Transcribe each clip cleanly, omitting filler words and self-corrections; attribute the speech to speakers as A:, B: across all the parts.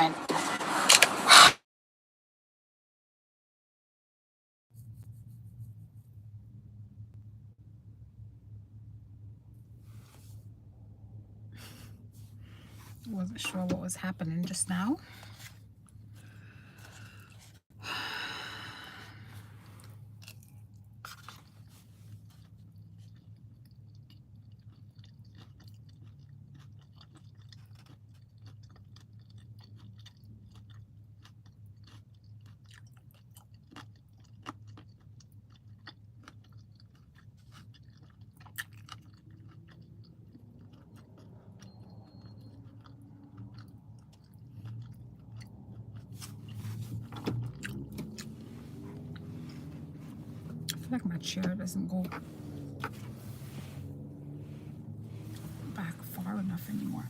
A: moment. Wasn't sure what was happening just now. I feel like my chair doesn't go back far enough anymore.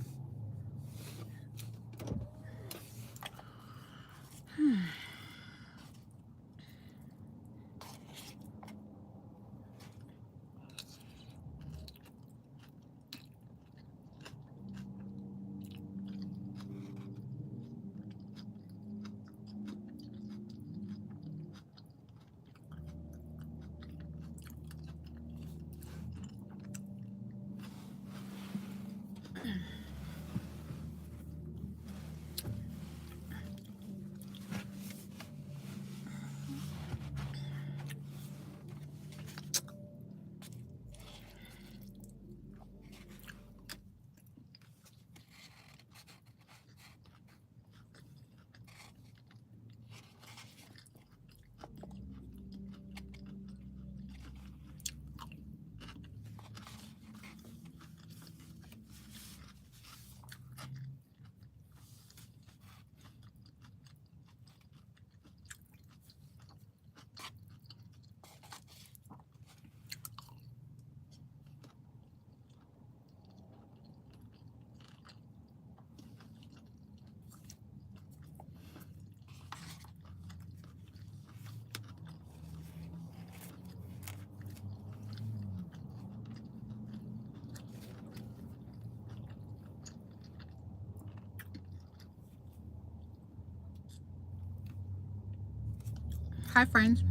A: Hi, friends.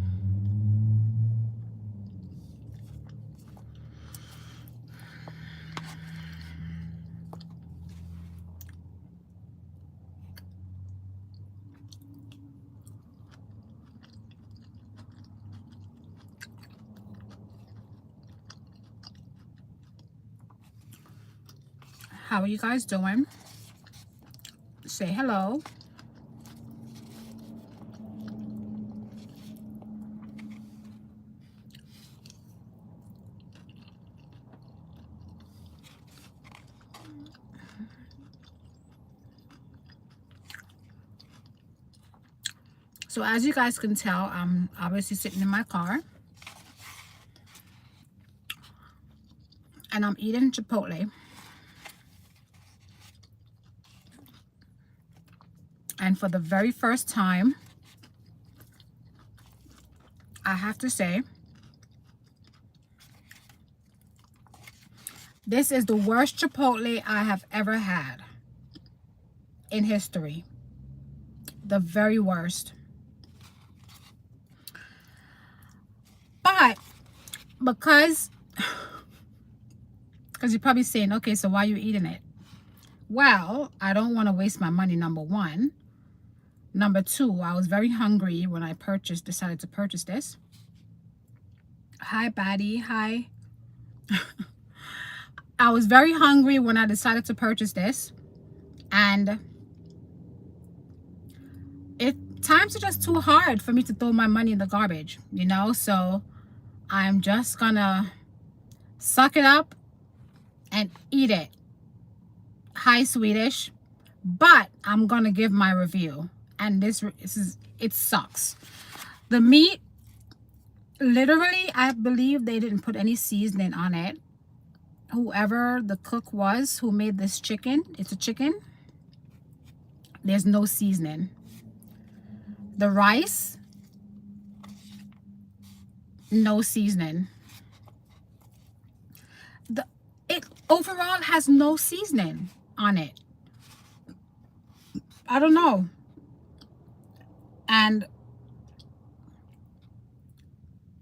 A: How are you guys doing? Say hello. So as you guys can tell, I'm obviously sitting in my car and I'm eating Chipotle. And for the very first time, I have to say, this is the worst Chipotle I have ever had in history. The very worst. But because you're probably saying, okay, so why are you eating it? Well, I don't want to waste my money, number one. Number two, I was very hungry when I decided to purchase this. Hi, Batty. Hi. I was very hungry when I decided to purchase this. And times are just too hard for me to throw my money in the garbage, you know? So I'm just gonna suck it up and eat it. Hi, Swedish. But I'm gonna give my review. And it sucks. The meat, literally, I believe they didn't put any seasoning on it. Whoever the cook was who made this chicken, it's a chicken, there's no seasoning. The rice, no seasoning. It overall has no seasoning on it. I don't know. And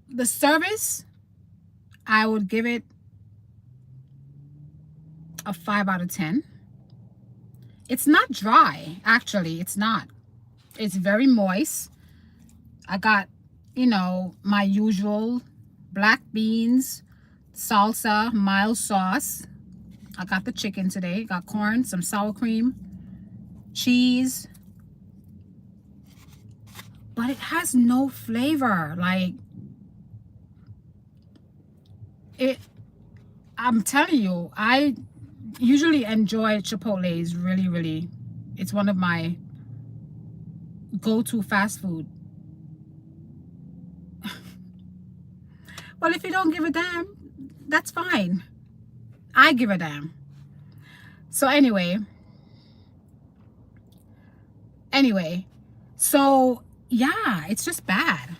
A: the service, I would give it a 5 out of 10. It's not dry, actually. It's not. It's very moist. I got, you know, my usual black beans, salsa, mild sauce. I got the chicken today. Got corn, some sour cream, cheese. But it has no flavor. Like, I'm telling you, I usually enjoy Chipotle's really. It's one of my go-to fast food. Well, if you don't give a damn, that's fine. I give a damn. So anyway, so yeah, it's just bad.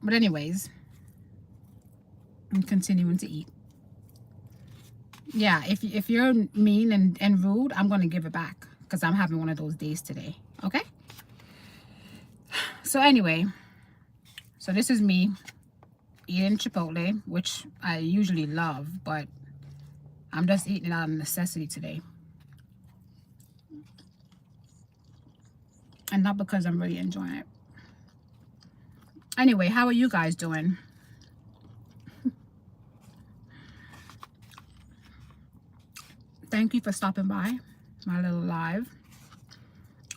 A: But anyways, I'm continuing to eat. Yeah, if you're mean and rude, I'm gonna give it back because I'm having one of those days today. Okay. So anyway, so this is me eating Chipotle, which I usually love, but I'm just eating it out of necessity today. And not because I'm really enjoying it. Anyway, how are you guys doing? Thank you for stopping by my little live.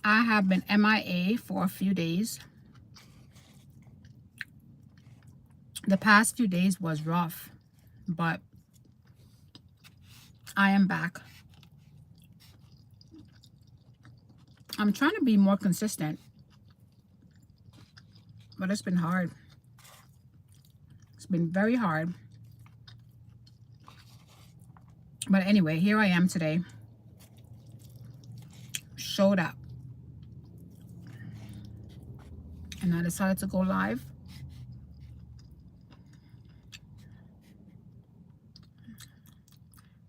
A: I have been MIA for a few days. The past few days was rough, but I am back. I'm trying to be more consistent, but it's been hard. It's been very hard. But anyway, here I am today. Showed up. And I decided to go live.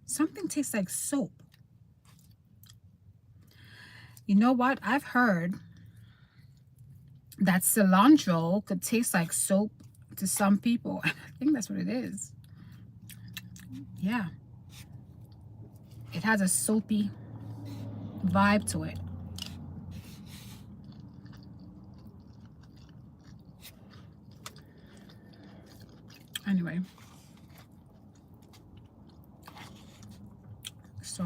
A: Something tastes like soap. You know what? I've heard that cilantro could taste like soap to some people. I think that's what it is. Yeah. It has a soapy vibe to it. Anyway. So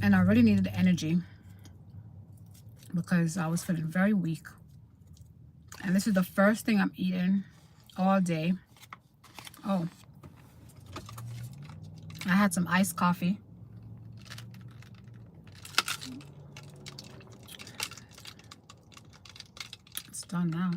A: and I really needed the energy because I was feeling very weak. And this is the first thing I'm eating all day. Oh, I had some iced coffee. It's done now.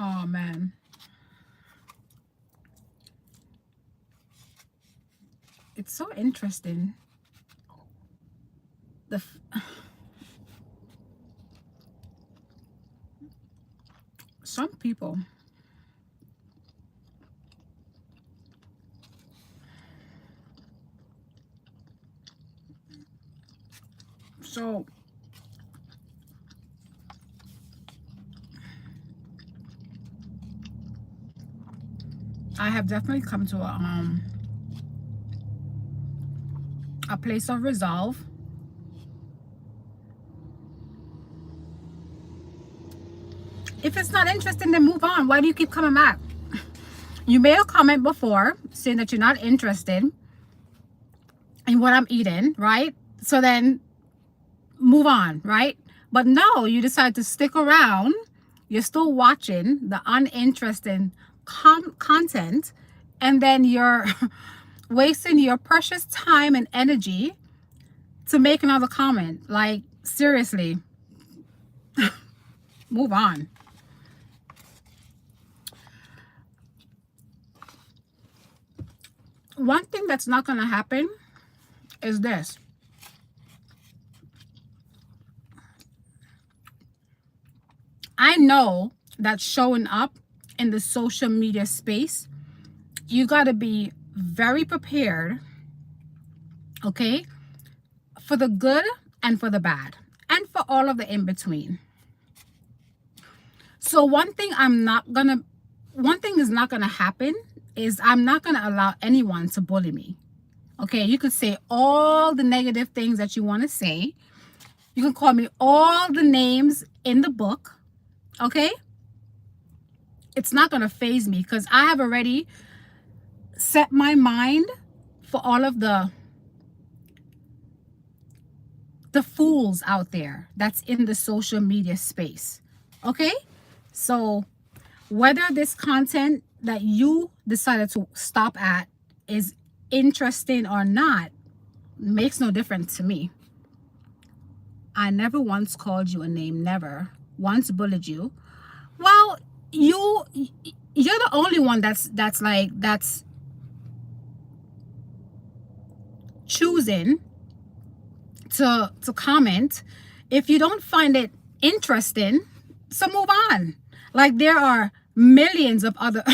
A: Oh man. It's so interesting. Some people so I have definitely come to a place of resolve. If it's not interesting, then move on. Why do you keep coming back? You made a comment before saying that you're not interested in what I'm eating, right? So then move on, right? But no, you decide to stick around. You're still watching the uninteresting content and then you're wasting your precious time and energy to make another comment. Like, seriously, move on. One thing that's not going to happen is this. I know that showing up in the social media space, you got to be very prepared, okay, for the good and for the bad and for all of the in between. So one thing is not gonna happen is I'm not gonna allow anyone to bully me. Okay, you could say all the negative things that you want to say. You can call me all the names in the book. Okay, it's not gonna faze me because I have already set my mind for all of the fools out there that's in the social media space. Okay, so whether this content that you decided to stop at is interesting or not makes no difference to me. I never once called you a name, never once bullied you. Well, you're the only one that's choosing to comment if you don't find it interesting. So move on. Like, there are millions of other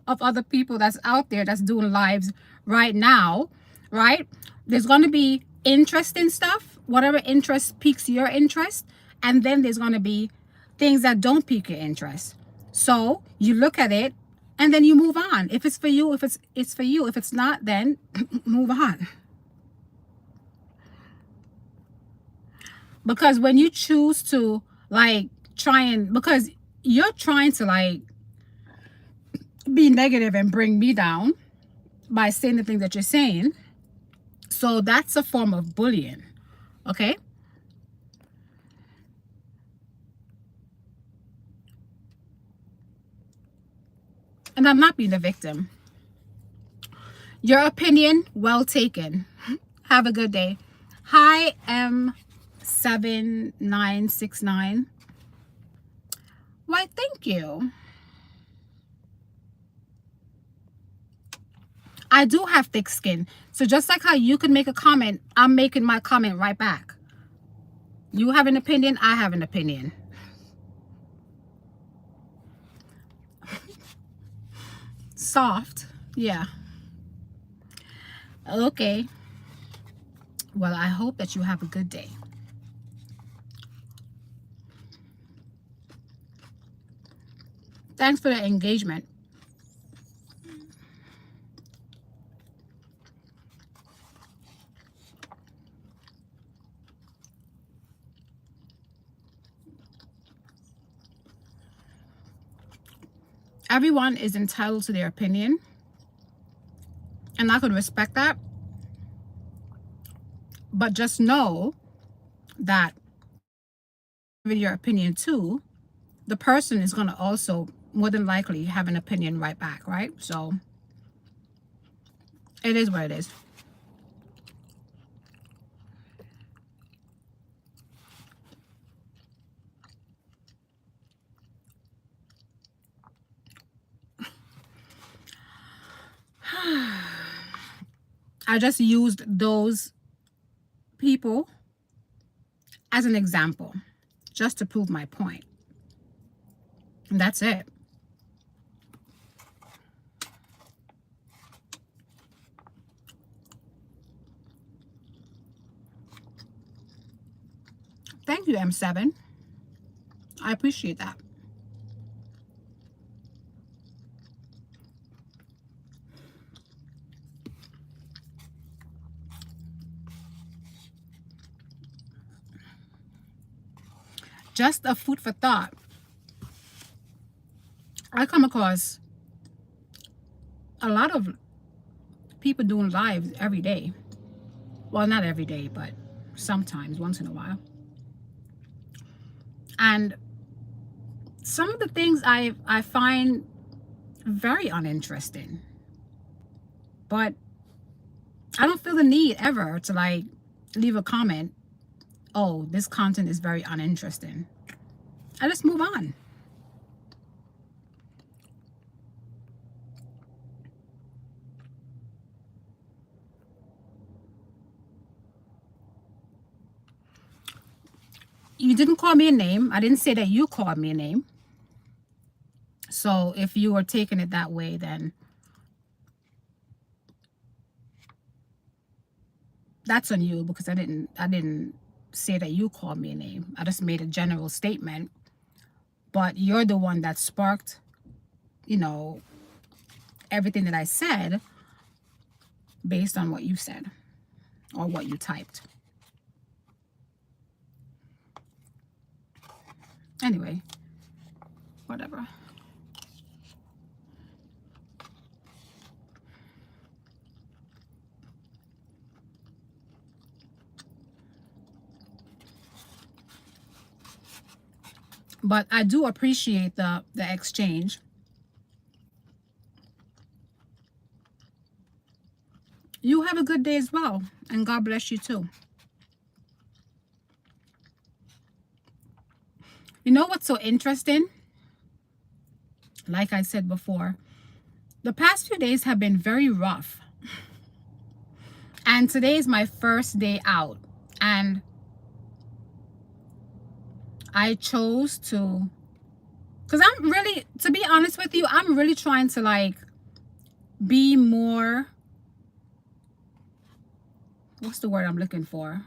A: of other people that's out there that's doing lives right now, right? There's going to be interesting stuff, whatever interest piques your interest, and then there's going to be things that don't pique your interest. So you look at it and then you move on. If it's for you, if it's for you. If it's not, then move on. Because when you choose to like because you're trying to like be negative and bring me down by saying the things that you're saying, so that's a form of bullying. Okay, and I'm not being the victim. Your opinion, well taken. Have a good day. Hi, M7969. Why, thank you. I do have thick skin. So just like how you can make a comment, I'm making my comment right back. You have an opinion, I have an opinion. Soft. Yeah. Okay. Well, I hope that you have a good day. Thanks for the engagement. Everyone is entitled to their opinion, and I can respect that. But just know that with your opinion too, the person is going to also more than likely have an opinion right back, right? So it is what it is. I just used those people as an example just to prove my point. And that's it. Thank you, M7. I appreciate that. Just a food for thought. I come across a lot of people doing lives every day. Well, not every day, but sometimes, once in a while. And some of the things I find very uninteresting. But I don't feel the need ever to like leave a comment, oh, this content is very uninteresting. I just move on. You didn't call me a name. I didn't say that you called me a name. So if you were taking it that way, then that's on you, because I didn't say that you called me a name. I just made a general statement. But you're the one that sparked, you know, everything that I said based on what you said or what you typed. Anyway, whatever. But I do appreciate the exchange. You have a good day as well, and God bless you too. You know what's so interesting? Like I said before, the past few days have been very rough. And today is my first day out. And I chose to, because I'm really, to be honest with you, I'm really trying to like be more, what's the word I'm looking for?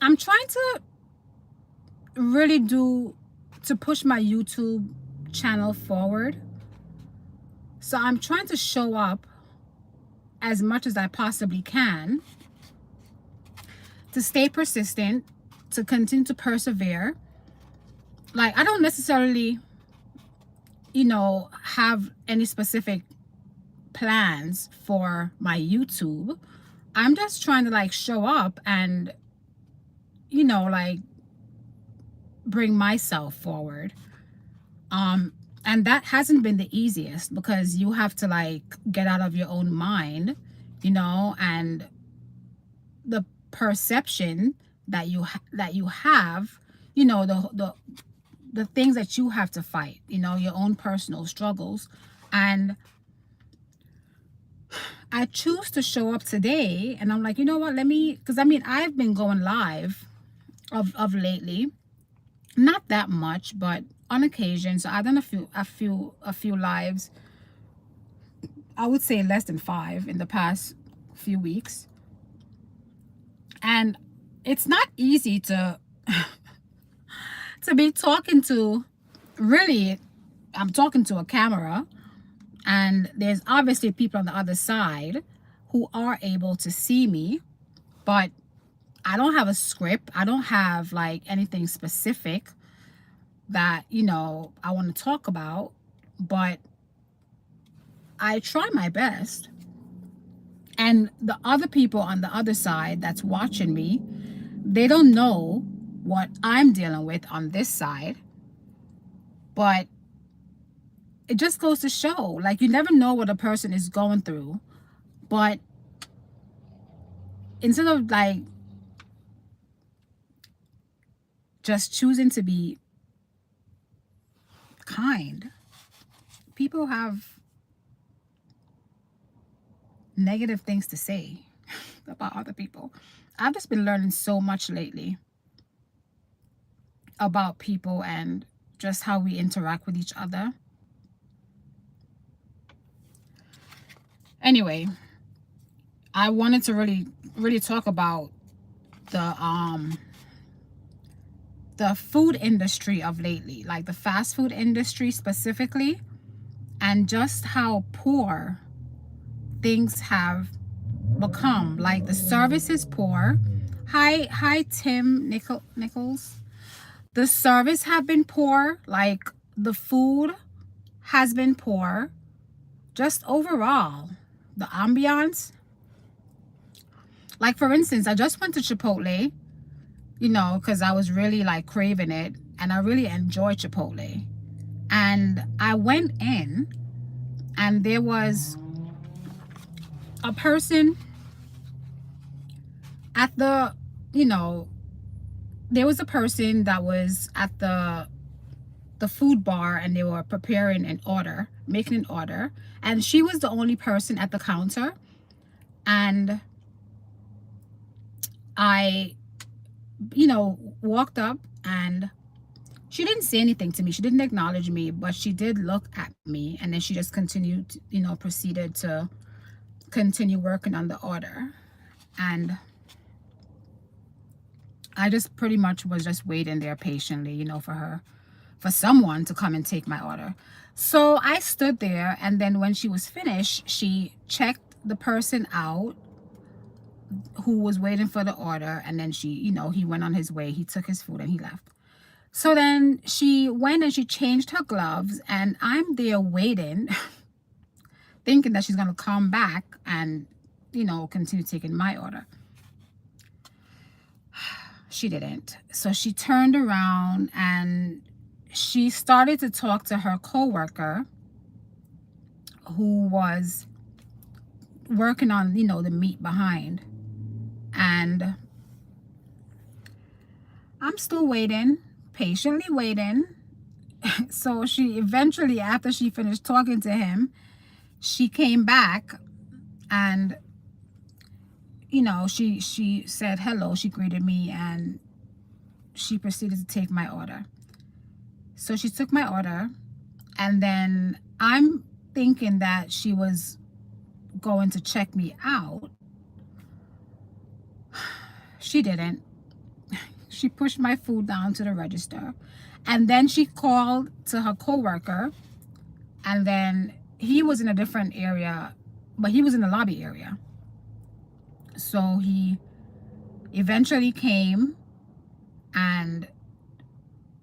A: I'm trying to really to push my YouTube channel forward. So I'm trying to show up as much as I possibly can, to stay persistent, to continue to persevere. Like, I don't necessarily, you know, have any specific plans for my YouTube. I'm just trying to like show up and, you know, like bring myself forward. And that hasn't been the easiest, because you have to like get out of your own mind, you know, and the perception that you have, you know, the things that you have to fight, you know, your own personal struggles. And I choose to show up today, and I'm like, you know what, let me, because I mean, I've been going live of lately, not that much, but on occasion. So I've done a few lives, I would say less than 5 in the past few weeks. And it's not easy to to be talking to, really, I'm talking to a camera, and there's obviously people on the other side who are able to see me, but I don't have a script. I don't have like anything specific that, you know, I want to talk about, but I try my best. And the other people on the other side that's watching me, they don't know what I'm dealing with on this side. But it just goes to show, like, you never know what a person is going through. But instead of like just choosing to be kind, people have negative things to say about other people. I've just been learning so much lately about people and just how we interact with each other. Anyway, I wanted to really talk about the food industry of lately, like the fast food industry specifically, and just how poor things have become. Like, the service is poor. Hi Tim Nichols. The service have been poor. Like, the food has been poor. Just overall, the ambiance. Like, for instance, I just went to Chipotle, you know, because I was really like craving it, and I really enjoy Chipotle. And I went in, and there was a person at the, you know, there was a person that was at the food bar, and they were preparing an order, making an order, and she was the only person at the counter. And I, walked up, and she didn't say anything to me. She didn't acknowledge me, but she did look at me, and then she just continued, proceeded to continue working on the order. And I just pretty much was just waiting there patiently, for someone to come and take my order. So I stood there, and then when she was finished, she checked the person out who was waiting for the order, and then he went on his way. He took his food and he left. So then she went and she changed her gloves, and I'm there waiting, thinking that she's going to come back and, continue taking my order. She didn't. So she turned around and she started to talk to her coworker who was working on, the meat behind. And I'm still waiting, patiently waiting. So she eventually, after she finished talking to him, she came back, and she said hello, she greeted me, and she proceeded to take my order. So she took my order, and then I'm thinking that she was going to check me out. She didn't. She pushed my food down to the register, and then she called to her coworker, and then he was in a different area, but he was in the lobby area. So he eventually came and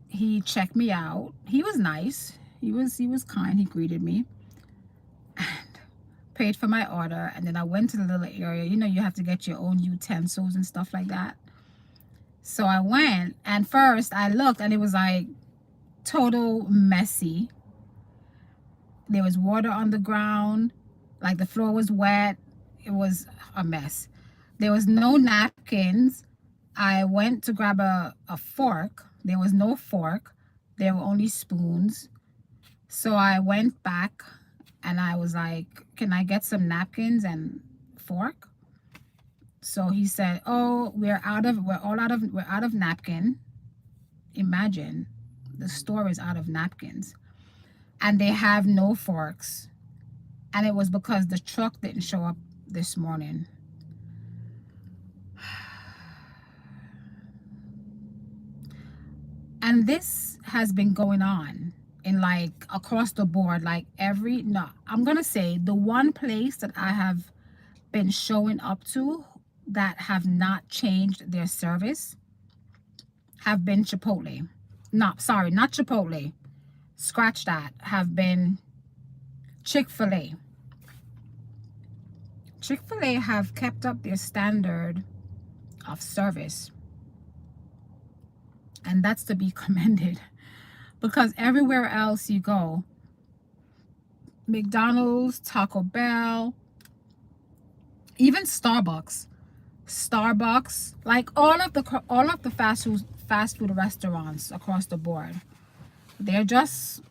A: he checked me out. He was nice. He was kind. He greeted me and paid for my order. And then I went to the little area. You have to get your own utensils and stuff like that. So I went, and first I looked, and it was like total messy. There was water on the ground, like the floor was wet. It was a mess. There was no napkins. I went to grab a fork. There was no fork. There were only spoons. So I went back and I was like, can I get some napkins and fork? So he said, oh, we're out of napkin. Imagine, the store is out of napkins, and they have no forks. And it was because the truck didn't show up this morning. And this has been going on in like across the board, like I'm gonna say the one place that I have been showing up to that have not changed their service have been Chipotle. Not Chipotle. Scratch that. Have been Chick-fil-A. Chick-fil-A have kept up their standard of service. And that's to be commended, because everywhere else you go, McDonald's, Taco Bell, even Starbucks, like all of the fast food restaurants across the board, they're just,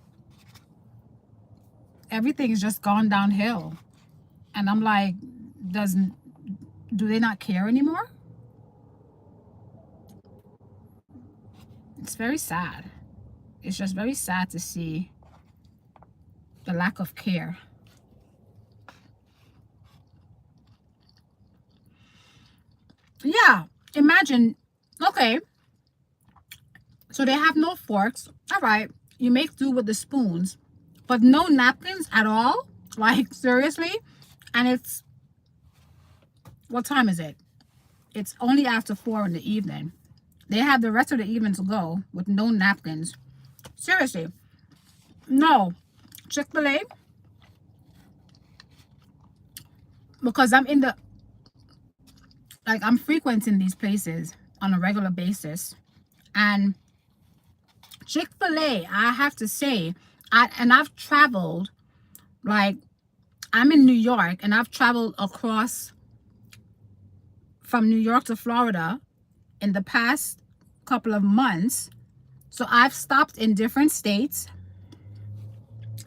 A: everything is just gone downhill. And I'm like, do they not care anymore? It's very sad. It's just very sad to see the lack of care. Yeah, imagine, okay, so they have no forks. All right, you make do with the spoons, but no napkins at all? Like, seriously? And it's, what time is it? It's only after 4 in the evening. They have the rest of the evening to go with no napkins. Seriously. No. Chick-fil-A, because I'm frequenting these places on a regular basis. And Chick-fil-A, I have to say, I've traveled like I'm in New York, and I've traveled across from New York to Florida in the past couple of months. So I've stopped in different states,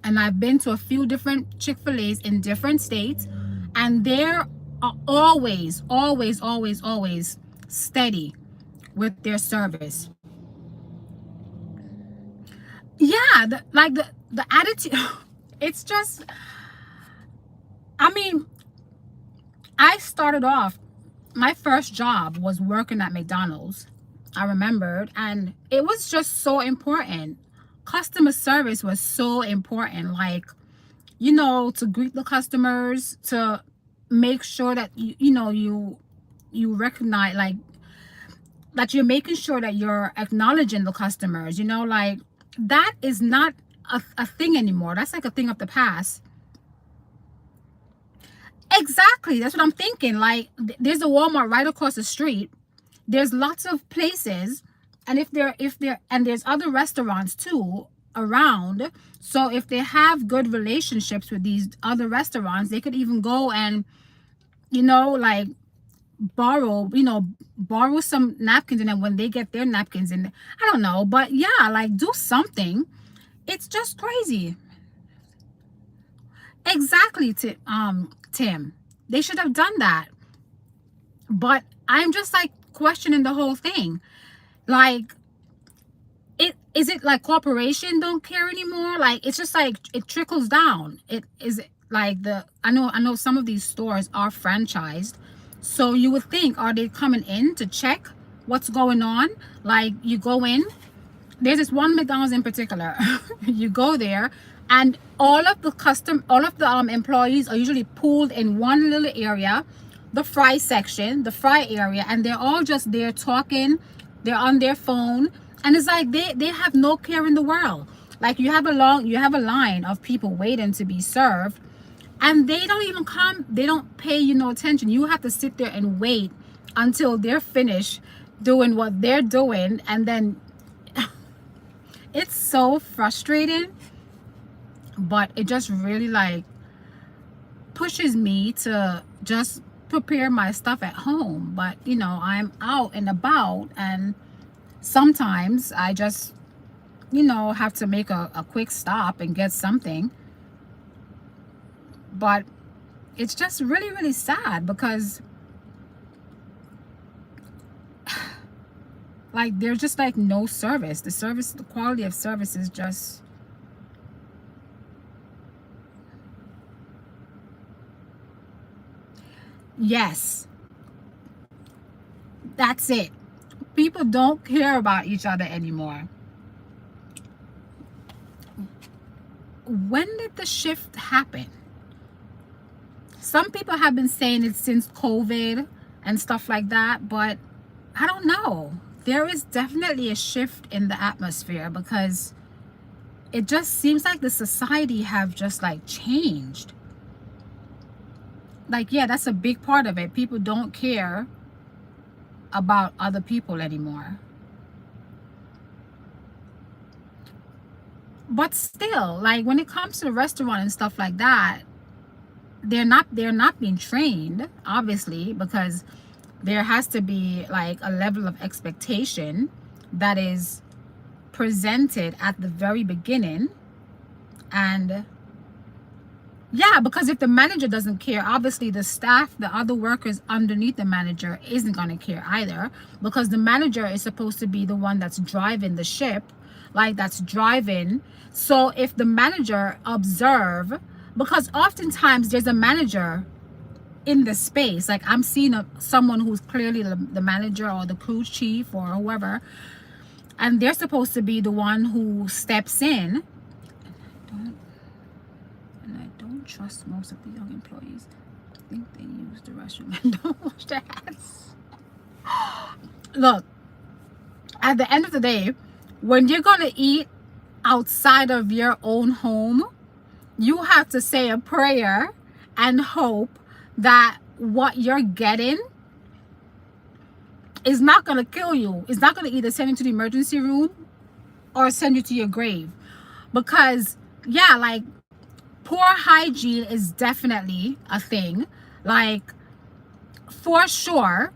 A: and I've been to a few different Chick-fil-A's in different states, and they're always, always, always, always steady with their service. Yeah, the attitude, it's just, I mean, I started off, my first job was working at McDonald's, I remembered, and it was just so important. Customer service was so important, like, you know, to greet the customers, to make sure that you recognize, like, that you're making sure that you're acknowledging the customers, you know, like, that is not a thing anymore. That's like a thing of the past. Exactly, that's what I'm thinking. Like, there's a Walmart right across the street. There's lots of places, and and there's other restaurants too around. So if they have good relationships with these other restaurants, they could even go and, like, borrow some napkins, and then when they get their napkins, and I don't know, but yeah, like, do something. It's just crazy. Exactly, Tim. They should have done that. But I'm just like questioning the whole thing. Like, is it like corporation don't care anymore? Like, it's just like it trickles down. It is like I know some of these stores are franchised. So you would think, are they coming in to check what's going on? Like, you go in, there's this one McDonald's in particular. You go there, and all of the employees are usually pooled in one little area, the fry section, the fry area, and they're all just there talking. They're on their phone, and it's like they have no care in the world. Like, you have a line of people waiting to be served, and they don't even come. They don't pay you no attention. You have to sit there and wait until they're finished doing what they're doing, and then it's so frustrating. But it just really, like, pushes me to just prepare my stuff at home. But I'm out and about, and sometimes I just have to make a quick stop and get something. But it's just really, really sad, because like, there's just like no service. The quality of service is just, yes, that's it. People don't care about each other anymore. When did the shift happen? Some people have been saying it since COVID and stuff like that, but I don't know. There is definitely a shift in the atmosphere, because it just seems like the society have just like changed. Like, yeah, that's a big part of it. People don't care about other people anymore. But still, like, when it comes to the restaurant and stuff like that, they're not being trained, obviously, because there has to be like a level of expectation that is presented at the very beginning. And yeah, because if the manager doesn't care, obviously the staff, the other workers underneath the manager isn't going to care either, because the manager is supposed to be the one that's driving the ship, like, that's driving. So if the manager observe, because oftentimes there's a manager in the space, like, I'm seeing someone who's clearly the manager or the crew chief or whoever, and they're supposed to be the one who steps in. And I don't trust most of the young employees. I think they use the restroom and don't wash their hands. Look, at the end of the day, when you're gonna eat outside of your own home, you have to say a prayer and hope that what you're getting is not going to kill you. It's not going to either send you to the emergency room or send you to your grave. Because, yeah, like, poor hygiene is definitely a thing. Like, for sure,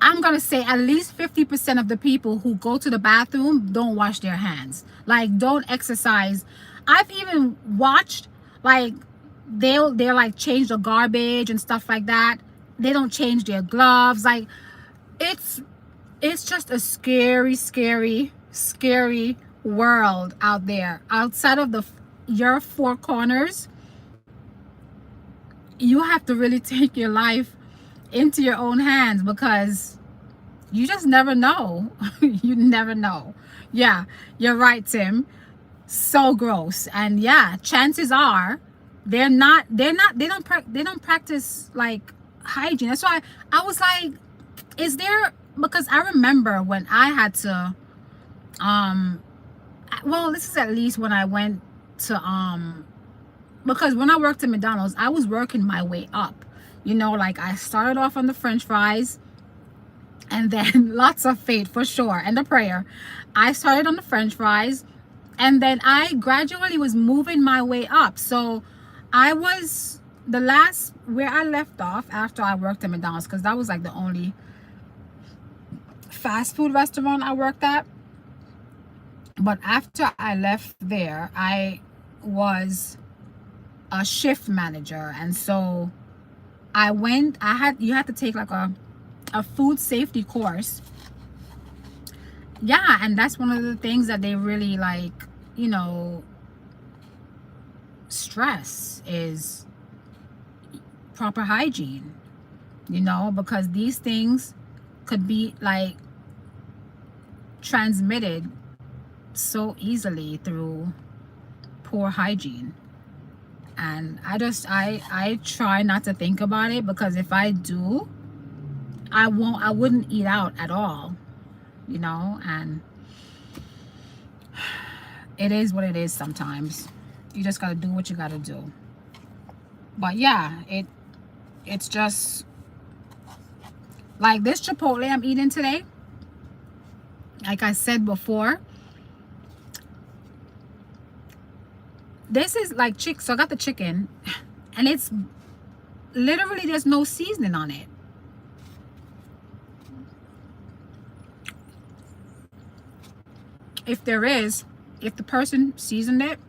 A: I'm gonna say at least 50% of the people who go to the bathroom don't wash their hands, like don't exercise. I've even watched, like, they're like change the garbage and stuff like that. They don't change their gloves. Like, it's just a scary world out there. Outside of your four corners, you have to really take your life into your own hands, because you just never know. You never know. Yeah, you're right, Tim. So gross. And yeah, chances are they don't practice like hygiene. That's why I was like, is there, because I remember when I had to well, this is at least when I went to because when I worked at McDonald's, I was working my way up. You know, like I started off on the French fries, and then lots of faith for sure, and the prayer. I started on the French fries, and then I gradually was moving my way up. So I was the last where I left off after I worked at McDonald's, because that was like the only fast food restaurant I worked at. But after I left there, I was a shift manager, and so you had to take like a food safety course. Yeah, and that's one of the things that they really, like, you know, stress is proper hygiene, you know, because these things could be like transmitted so easily through poor hygiene. And I try not to think about it, because if I do, I wouldn't eat out at all, you know. And it is what it is. Sometimes you just gotta do what you gotta do. But yeah, it's just like this Chipotle I'm eating today. Like I said before, this is like so I got the chicken, and it's literally, there's no seasoning on it. If there is, if the person seasoned it,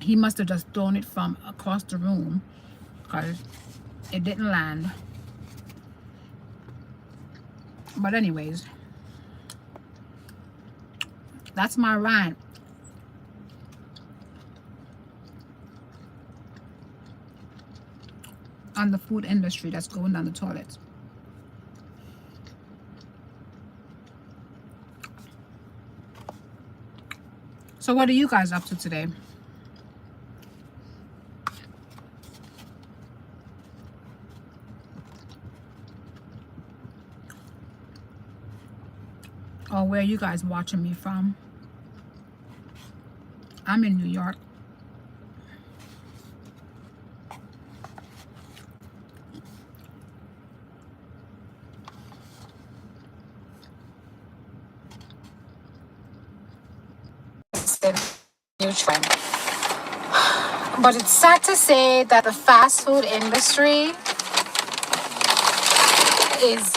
A: he must have just thrown it from across the room, because it didn't land. But anyways, that's my rant on the food industry that's going down the toilets. So what are you guys up to today? Or where are you guys watching me from? I'm in New York. New trend. But it's sad to say that the fast food industry is